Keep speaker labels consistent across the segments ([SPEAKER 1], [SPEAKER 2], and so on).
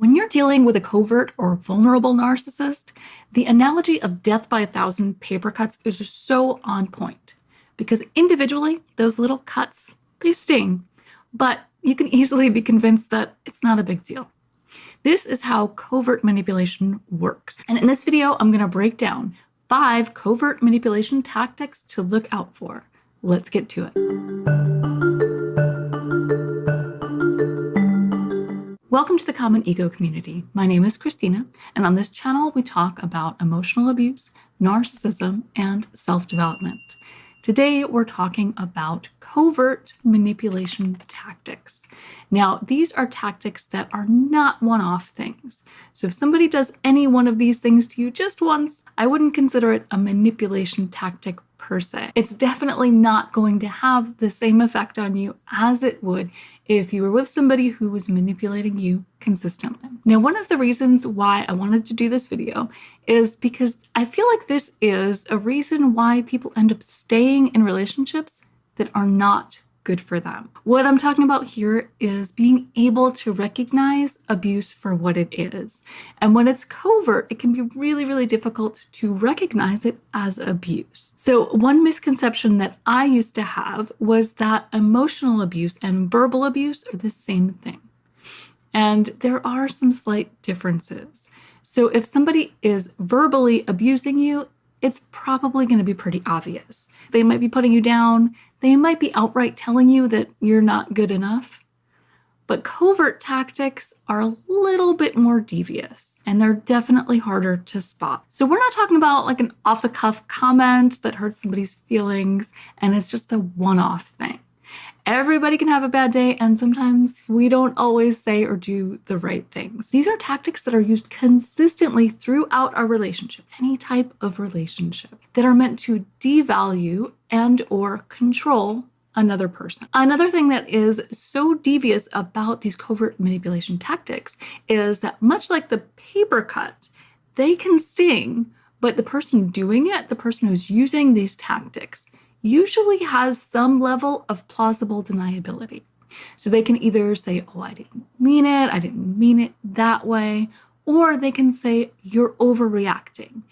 [SPEAKER 1] When you're dealing with a covert or vulnerable narcissist, the analogy of death by 1,000 paper cuts is just so on point. Because individually, those little cuts, they sting, but you can easily be convinced that it's not a big deal. This is how covert manipulation works. And in this video, I'm going to break down 5 covert manipulation tactics to look out for. Let's get to it. Welcome to the Common Ego community. My name is Christina, and on this channel, we talk about emotional abuse, narcissism, and self-development. Today, we're talking about covert manipulation tactics. Now, these are tactics that are not one-off things. So if somebody does any one of these things to you just once, I wouldn't consider it a manipulation tactic per se. It's definitely not going to have the same effect on you as it would if you were with somebody who was manipulating you consistently. Now, one of the reasons why I wanted to do this video is because I feel like this is a reason why people end up staying in relationships that are not good for them. What I'm talking about here is being able to recognize abuse for what it is. And when it's covert, it can be really, really difficult to recognize it as abuse. So one misconception that I used to have was that emotional abuse and verbal abuse are the same thing. And there are some slight differences. So if somebody is verbally abusing you, it's probably going to be pretty obvious. They might be putting you down. They might be outright telling you that you're not good enough. But covert tactics are a little bit more devious, and they're definitely harder to spot. So we're not talking about like an off-the-cuff comment that hurts somebody's feelings, and it's just a one-off thing. Everybody can have a bad day, and sometimes we don't always say or do the right things. These are tactics that are used consistently throughout our relationship, any type of relationship, that are meant to devalue and or control another person. Another thing that is so devious about these covert manipulation tactics is that much like the paper cut, they can sting, but the person doing it, the person who's using these tactics, usually has some level of plausible deniability. So they can either say, oh, I didn't mean it that way, or they can say, you're overreacting,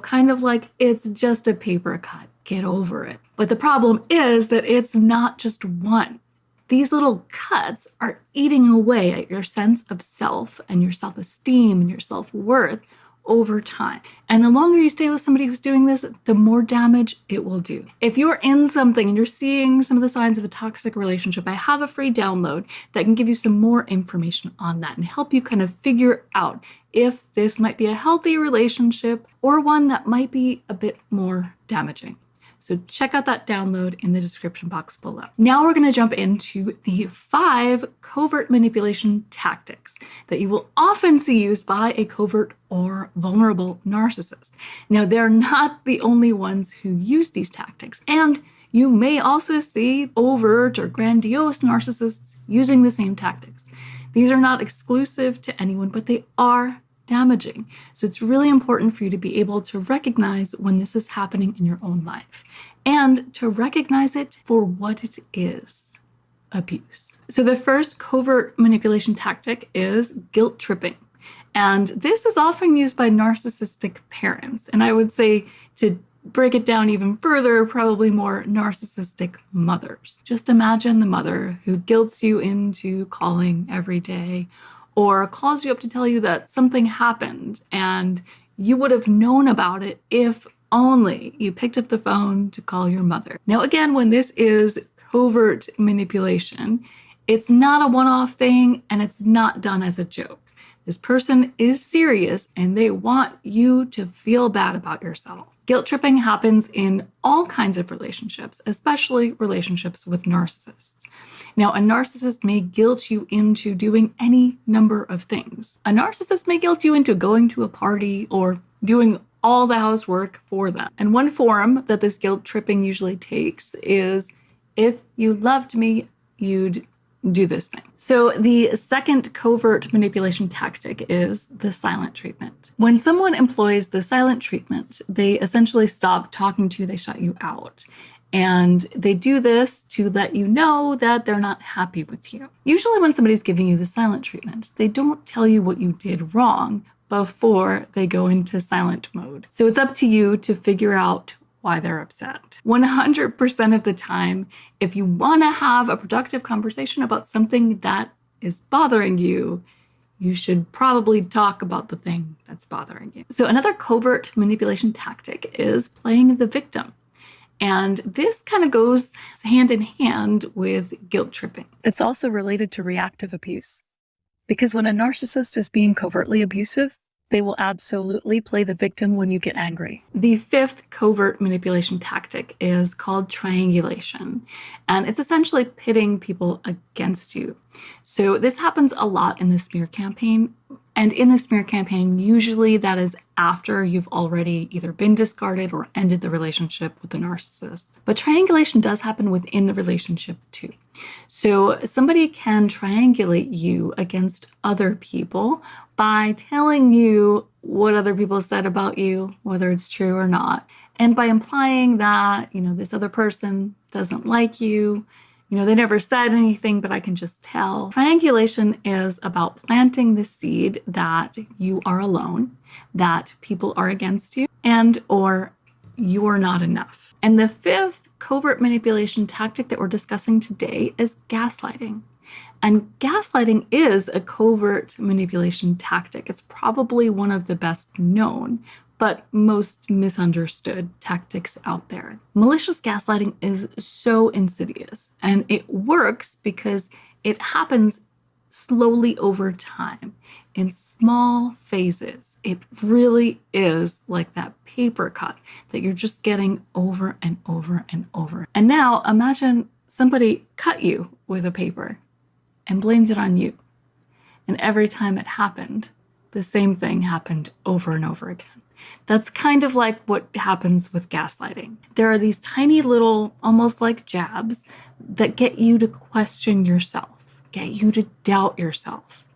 [SPEAKER 1] kind of like it's just a paper cut, get over it. But the problem is that it's not just one. These little cuts are eating away at your sense of self and your self-esteem and your self-worth over time. And the longer you stay with somebody who's doing this, the more damage it will do. If you're in something and you're seeing some of the signs of a toxic relationship, I have a free download that can give you some more information on that and help you kind of figure out if this might be a healthy relationship or one that might be a bit more damaging. So check out that download in the description box below. Now we're going to jump into the 5 covert manipulation tactics that you will often see used by a covert or vulnerable narcissist. Now, they're not the only ones who use these tactics, and you may also see overt or grandiose narcissists using the same tactics. These are not exclusive to anyone, but they are damaging. So it's really important for you to be able to recognize when this is happening in your own life and to recognize it for what it is, abuse. So the first covert manipulation tactic is guilt tripping. And this is often used by narcissistic parents. And I would say, to break it down even further, probably more narcissistic mothers. Just imagine the mother who guilts you into calling every day, or calls you up to tell you that something happened and you would have known about it if only you picked up the phone to call your mother. Now, again, when this is covert manipulation, it's not a one-off thing and it's not done as a joke. This person is serious and they want you to feel bad about yourself. Guilt tripping happens in all kinds of relationships, especially relationships with narcissists. Now, a narcissist may guilt you into doing any number of things. A narcissist may guilt you into going to a party or doing all the housework for them. And one form that this guilt tripping usually takes is, if you loved me, you'd do this thing. So the second covert manipulation tactic is the silent treatment. When someone employs the silent treatment, they essentially stop talking to you, they shut you out. And they do this to let you know that they're not happy with you. Usually when somebody's giving you the silent treatment, they don't tell you what you did wrong before they go into silent mode. So it's up to you to figure out why they're upset. 100% of the time, if you want to have a productive conversation about something that is bothering you, you should probably talk about the thing that's bothering you. So another covert manipulation tactic is playing the victim. And this kind of goes hand in hand with guilt tripping. It's also related to reactive abuse. Because when a narcissist is being covertly abusive, they will absolutely play the victim when you get angry. The fifth covert manipulation tactic is called triangulation, and it's essentially pitting people against you. So this happens a lot in the smear campaign. And in the smear campaign, usually that is after you've already either been discarded or ended the relationship with the narcissist. But triangulation does happen within the relationship too. So somebody can triangulate you against other people by telling you what other people said about you, whether it's true or not, and by implying that, this other person doesn't like you. They never said anything, but I can just tell. Triangulation is about planting the seed that you are alone, that people are against you, and or you're not enough. And the fifth covert manipulation tactic that we're discussing today is gaslighting. And gaslighting is a covert manipulation tactic. It's probably one of the best known, but most misunderstood tactics out there. Malicious gaslighting is so insidious, and it works because it happens slowly over time in small phases. It really is like that paper cut that you're just getting over and over and over. And now imagine somebody cut you with a paper and blamed it on you. And every time it happened, the same thing happened over and over again. That's kind of like what happens with gaslighting. There are these tiny little, almost like jabs, that get you to question yourself, get you to doubt yourself.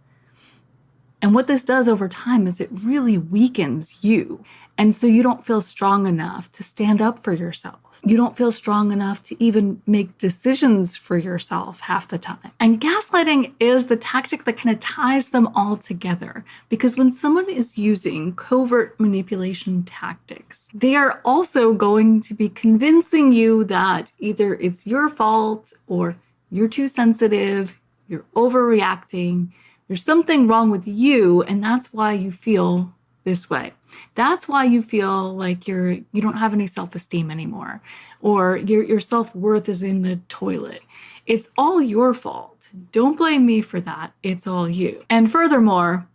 [SPEAKER 1] And what this does over time is it really weakens you. And so you don't feel strong enough to stand up for yourself. You don't feel strong enough to even make decisions for yourself half the time. And gaslighting is the tactic that kind of ties them all together, because when someone is using covert manipulation tactics, they are also going to be convincing you that either it's your fault or you're too sensitive, you're overreacting, there's something wrong with you, and that's why you feel this way. That's why you feel like you don't have any self-esteem anymore, or your self-worth is in the toilet. It's all your fault. Don't blame me for that. It's all you. And furthermore,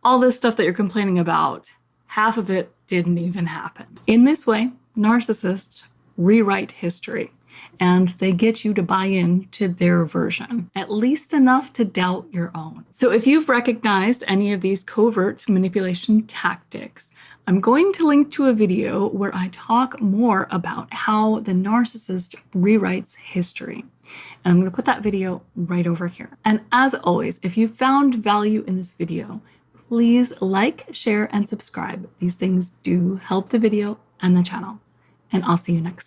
[SPEAKER 1] all this stuff that you're complaining about, half of it didn't even happen. In this way, narcissists rewrite history, and they get you to buy in to their version, at least enough to doubt your own. So if you've recognized any of these covert manipulation tactics, I'm going to link to a video where I talk more about how the narcissist rewrites history. And I'm going to put that video right over here. And as always, if you found value in this video, please like, share, and subscribe. These things do help the video and the channel. And I'll see you next time.